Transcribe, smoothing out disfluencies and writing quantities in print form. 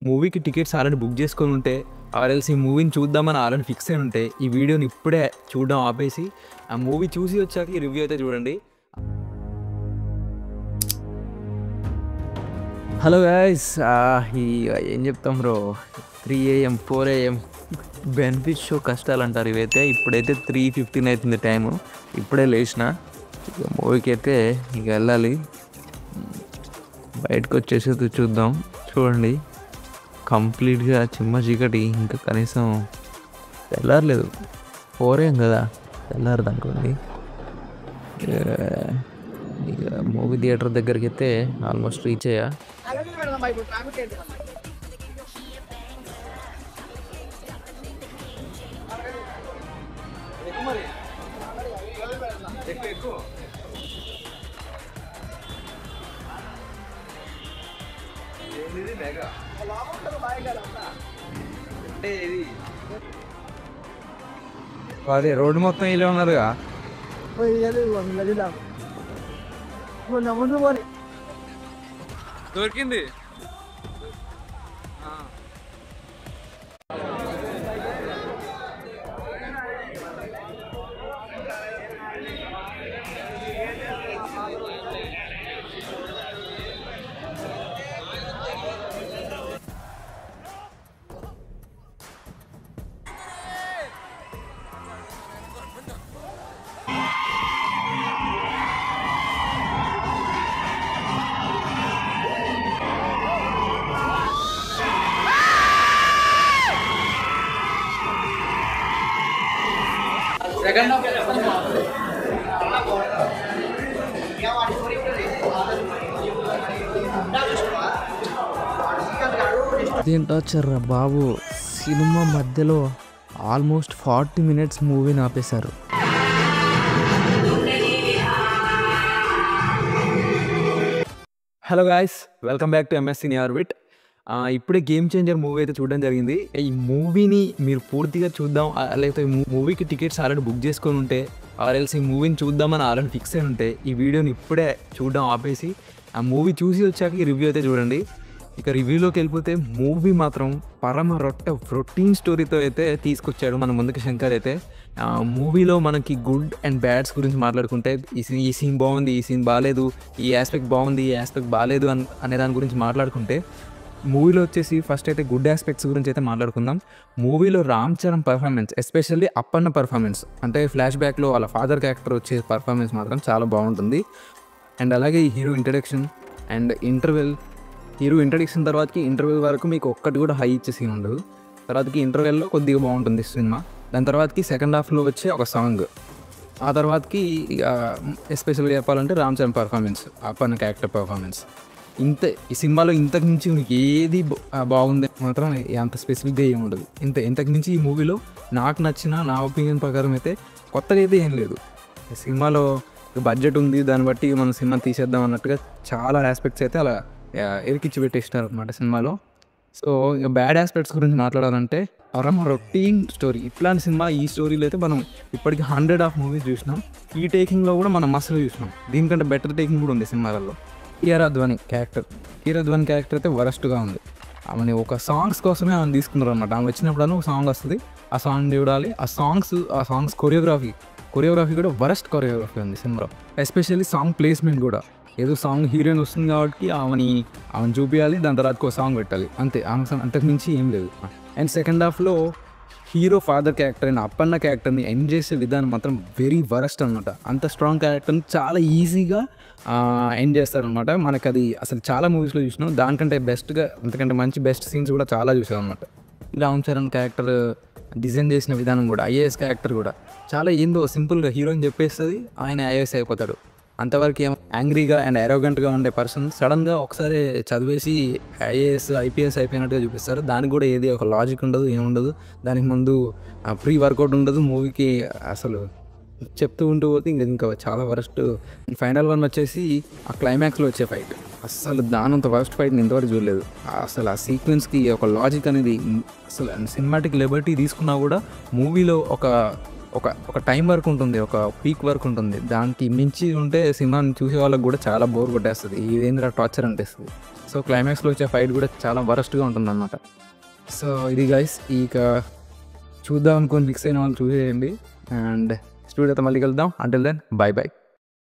మూవీకి tickets already book చేసుకొని ఉంటే ఆర్ఎల్స్ ఈ మూవీని చూద్దామని ఆల్రెడీ ఫిక్స్ అయి ఉంటే ఈ వీడియోని ఇప్పుడే చూడడం ఆపేసి ఆ మూవీ చూసి వచ్చాక ఈ రివ్యూ అయితే చూడండి. హలో గైస్, ఏం చెప్తాం bro, 3 AM 4 AM benefit show కష్టాలు అంటారు ఇవైతే. ఇప్పుడైతే 3:15 అవుతుంది టైము. ఇప్పుడే లేచిన ఇక మూవీకి అయితే ఇక వెళ్ళాలి. బయటకు వచ్చేసి చూద్దాం. చూడండి, కంప్లీట్గా చిమ్మ చీకటి, ఇంకా కనీసం తెల్లారలేదు. 4 AM కదా, తెల్లారదు అనుకోండి. ఇక మూవీ థియేటర్ దగ్గరికి అయితే ఆల్మోస్ట్ రీచ్ అయ్యా. అదే రోడ్డు మొత్తం ఇలా ఉన్నారుగా. దొరికింది. అదేంటో చర్రా బాబు, సినిమా మధ్యలో ఆల్మోస్ట్ 40 minutes మూవీని ఆపేశారు. Hello guys, welcome back to MSc in orbit. ఇప్పుడే గేమ్ చేంజర్ మూవీ అయితే చూడడం జరిగింది. ఈ మూవీని మీరు పూర్తిగా చూద్దాం, లేకపోతే మూవీకి టికెట్స్ ఆల్రెడీ బుక్ చేసుకొని ఉంటే ఆర్ఎల్స్ ఈ మూవీని చూద్దామని ఆల్రెడీ ఫిక్స్ అయి ఉంటే ఈ వీడియోని ఇప్పుడే చూడడం ఆపేసి ఆ మూవీ చూసి వచ్చాక ఈ రివ్యూ అయితే చూడండి. ఇక రివ్యూలోకి వెళ్ళిపోతే మూవీ మాత్రం పరమ రొటీన్ స్టోరీతో అయితే తీసుకొచ్చాడు మన ముందుకు శంకర్ అయితే. మూవీలో మనకి గుడ్ అండ్ బ్యాడ్స్ గురించి మాట్లాడుకుంటే ఈ సీన్ బాగుంది, ఈ సీన్ బాగాలేదు, ఈ ఆస్పెక్ట్ బాగుంది, ఈ ఆస్పెక్ట్ బాగాలేదు అనే దాని గురించి మాట్లాడుకుంటే, మూవీలో వచ్చేసి ఫస్ట్ అయితే గుడ్ ఆస్పెక్ట్స్ గురించి అయితే మాట్లాడుకుందాం. మూవీలో Ram Charan performance, especially Appanna performance, అంటే ఫ్లాష్ బ్యాక్లో వాళ్ళ ఫాదర్ క్యారెక్టర్ వచ్చే పర్ఫార్మెన్స్ మాత్రం చాలా బాగుంటుంది. అండ్ అలాగే ఈ hero introduction and hero introduction తర్వాతకి ఇంటర్వెల్ వరకు మీకు ఒక్కటి కూడా హై ఇచ్చే సీన్ ఉండదు. తర్వాతకి ఇంటర్వెల్లో కొద్దిగా బాగుంటుంది సినిమా. దాని తర్వాతకి సెకండ్ హాఫ్లో వచ్చే ఒక సాంగ్, ఆ తర్వాతకి ఎస్పెషల్గా చెప్పాలంటే Ram Charan performance, Appanna character performance. ఈ సినిమాలో ఇంతకు మించి మీకు ఏది బాగుంది మాత్రం అంత స్పెసిఫిక్గా ఏమి ఉండదు. ఇంతకు మించి ఈ మూవీలో నాకు నచ్చిన, నా ఒపీనియన్ ప్రకారం అయితే కొత్తగా అయితే ఏం లేదు. సినిమాలో బడ్జెట్ ఉంది, దాన్ని బట్టి మనం సినిమా తీసేద్దాం అన్నట్టుగా చాలా ఆస్పెక్ట్స్ అయితే అలా ఎరికిచ్చి పెట్టేసినారు అనమాట సినిమాలో. సో ఇక బ్యాడ్ ఆస్పెక్ట్స్ గురించి మాట్లాడాలంటే రొటీన్ స్టోరీ. ఇట్లాంటి సినిమా, ఈ స్టోరీలో అయితే మనం ఇప్పటికి 100 ఆఫ్ మూవీస్ చూసినాం. ఈ టేకింగ్లో కూడా మనం మస్తు చూసినాం. దీనికంటే బెటర్ టేకింగ్ కూడా ఉంది సినిమాలలో. కీరా ధ్వని క్యారెక్టర్ అయితే వరస్ట్గా ఉంది. ఆమె ఒక సాంగ్స్ కోసమే ఆమె తీసుకున్నారు అనమాట. ఆమె వచ్చినప్పుడు ఒక సాంగ్ వస్తుంది, ఆ సాంగ్ చూడాలి. ఆ సాంగ్స్ కొరియోగ్రఫీ కూడా వరస్ట్ కొరియోగ్రఫీ ఉంది సినిమాలో. ఎస్పెషల్లీ సాంగ్ ప్లేస్మెంట్ కూడా, ఏదో సాంగ్ హీరోయిన్ వస్తుంది కాబట్టి ఆమెను చూపించాలి, దాని తర్వాత ఒక సాంగ్ పెట్టాలి, అంతే. అంతకు మించి ఏం లేదు. అండ్ సెకండ్ హాఫ్లో హీరో ఫాదర్ క్యారెక్టర్ అయిన అప్పన్న క్యారెక్టర్ని ఎండ్ చేసే విధానం మాత్రం వెరీ వరస్ట్ అనమాట. అంత స్ట్రాంగ్ క్యారెక్టర్ని చాలా ఈజీగా ఎండ్ చేస్తారనమాట. మనకు అది అసలు చాలా మూవీస్లో చూసినాం. దానికంటే బెస్ట్గా, అంతకంటే మంచి బెస్ట్ సీన్స్ కూడా చాలా చూసాం అనమాట. రామ్ చరణ్ క్యారెక్టర్ డిజైన్ చేసిన విధానం కూడా, ఐఏఎస్ క్యారెక్టర్ కూడా చాలా ఏందో సింపుల్గా హీరోయిన్ చెప్పేస్తుంది, ఆయన ఐఏఎస్ అయిపోతాడు. అంతవరకు ఏమో యాంగ్రీగా అండ్ అరోగెంట్గా ఉండే పర్సన్ సడన్గా ఒకసారి చదివేసి ఐఏఎస్ ఐపీఎస్ అయిపోయినట్టుగా చూపిస్తారు. దానికి కూడా ఏది ఒక లాజిక్ ఉండదు, ఏముండదు. దానికి ముందు ప్రీ వర్కౌట్ ఉండదు. మూవీకి అసలు చెప్తూ ఉంటూ పోతే ఇంకా చాలా వరస్ట్. ఫైనల్ వన్ వచ్చేసి ఆ క్లైమాక్స్లో వచ్చే ఫైట్, అసలు దానంత వరస్ట్ ఫైట్ నేను ఇంతవరకు చూడలేదు. అసలు ఆ సీక్వెన్స్కి ఒక లాజిక్ అనేది, అసలు సినిమాటిక్ లిబర్టీ తీసుకున్నా కూడా మూవీలో ఒక ఒక టైం వరకు ఉంటుంది, ఒక పీక్ వరకు ఉంటుంది. దానికి మించి ఉంటే సినిమాని చూసే వాళ్ళకి కూడా చాలా బోర్ కొట్టేస్తుంది. ఇదేంద్రా టార్చర్ అనిపిస్తుంది. సో క్లైమాక్స్లో వచ్చే ఫైట్ కూడా చాలా వరస్ట్గా ఉంటుందన్నమాట. సో ఇది గైస్, ఇక చూద్దాం అనుకుని ఫిక్స్ అయిన వాళ్ళు చూసేయండి. అండ్ స్టూడియోతో మళ్ళీ కలుద్దాం. Until then bye by.